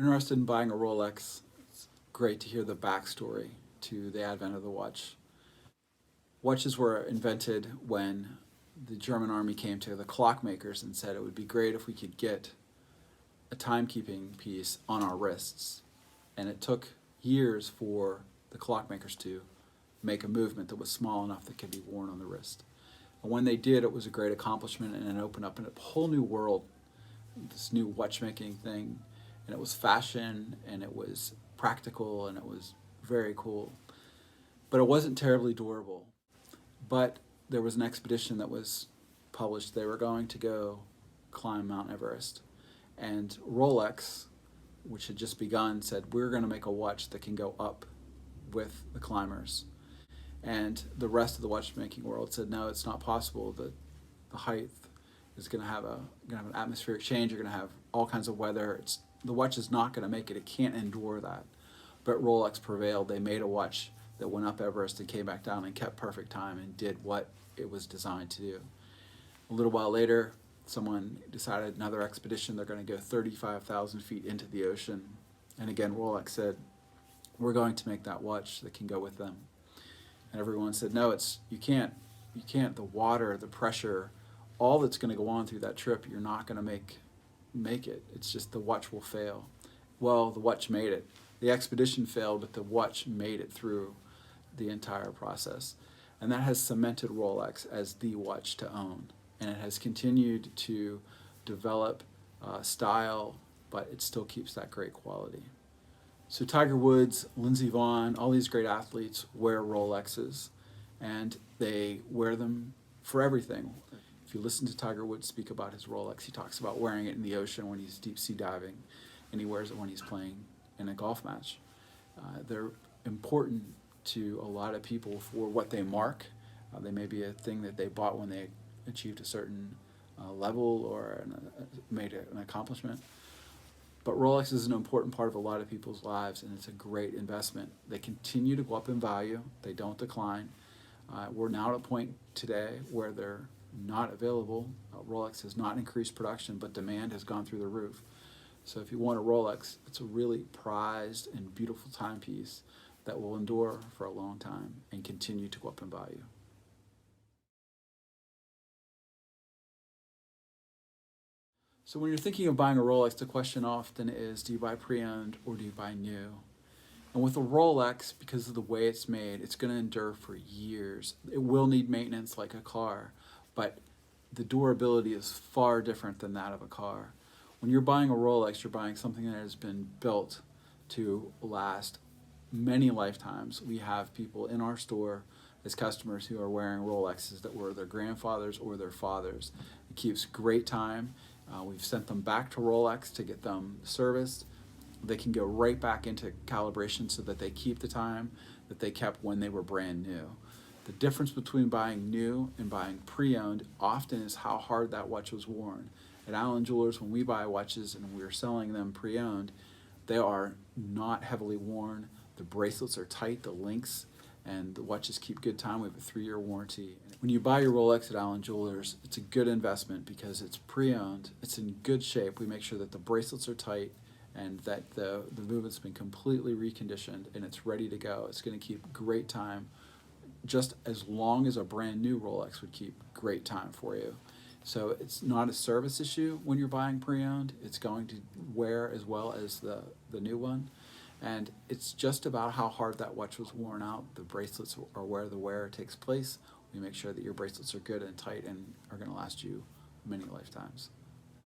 Interested in buying a Rolex, it's great to hear the backstory to the advent of the watch. Watches were invented when the German army came to the clockmakers and said it would be great if we could get a timekeeping piece on our wrists. And it took years for the clockmakers to make a movement that was small enough that could be worn on the wrist. And when they did, it was a great accomplishment, and it opened up a whole new world, this new watchmaking thing. And it was fashion, and it was practical, and it was very cool. But it wasn't terribly durable. But there was an expedition that was published. They were going to go climb Mount Everest. And Rolex, which had just begun, said, we're going to make a watch that can go up with the climbers. And the rest of the watchmaking world said, no, it's not possible. The height is going to have an atmospheric change. You're going to have all kinds of weather. The watch is not going to make it. It can't endure that. But Rolex prevailed. They made a watch that went up Everest and came back down and kept perfect time and did what it was designed to do. A little while later, someone decided another expedition. They're going to go 35,000 feet into the ocean. And again, Rolex said, we're going to make that watch that can go with them. And everyone said, no, you can't. The water, the pressure, all that's going to go on through that trip, you're not going to make it. It's just the watch will fail. Well, the watch made it. The expedition failed, but the watch made it through the entire process. And that has cemented Rolex as the watch to own. And it has continued to develop style, but it still keeps that great quality. So Tiger Woods, Lindsey Vonn, all these great athletes wear Rolexes, and they wear them for everything. If you listen to Tiger Woods speak about his Rolex, he talks about wearing it in the ocean when he's deep sea diving, and he wears it when he's playing in a golf match. They're important to a lot of people for what they mark. They may be a thing that they bought when they achieved a certain level or made an accomplishment. But Rolex is an important part of a lot of people's lives, and it's a great investment. They continue to go up in value. They don't decline. We're now at a point today where they're not available. Rolex has not increased production, but demand has gone through the roof. So if you want a Rolex, it's a really prized and beautiful timepiece that will endure for a long time and continue to go up in value. So when you're thinking of buying a Rolex, the question often is, do you buy pre-owned or do you buy new? And with a Rolex, because of the way it's made, it's going to endure for years. It will need maintenance like a car, but the durability is far different than that of a car. When you're buying a Rolex, you're buying something that has been built to last many lifetimes. We have people in our store as customers who are wearing Rolexes that were their grandfathers or their fathers. It keeps great time. We've sent them back to Rolex to get them serviced. They can go right back into calibration so that they keep the time that they kept when they were brand new. The difference between buying new and buying pre-owned often is how hard that watch was worn. At Allen Jewelers, when we buy watches and we're selling them pre-owned, they are not heavily worn. The bracelets are tight, the links, and the watches keep good time. We have a 3-year warranty. When you buy your Rolex at Allen Jewelers, it's a good investment because it's pre-owned, it's in good shape. We make sure that the bracelets are tight and that the movement's been completely reconditioned and it's ready to go. It's going to keep great time, just as long as a brand new Rolex would keep great time for you. So it's not a service issue when you're buying pre-owned. It's going to wear as well as the new one. And it's just about how hard that watch was worn out. The bracelets are where the wear takes place. We make sure that your bracelets are good and tight and are going to last you many lifetimes.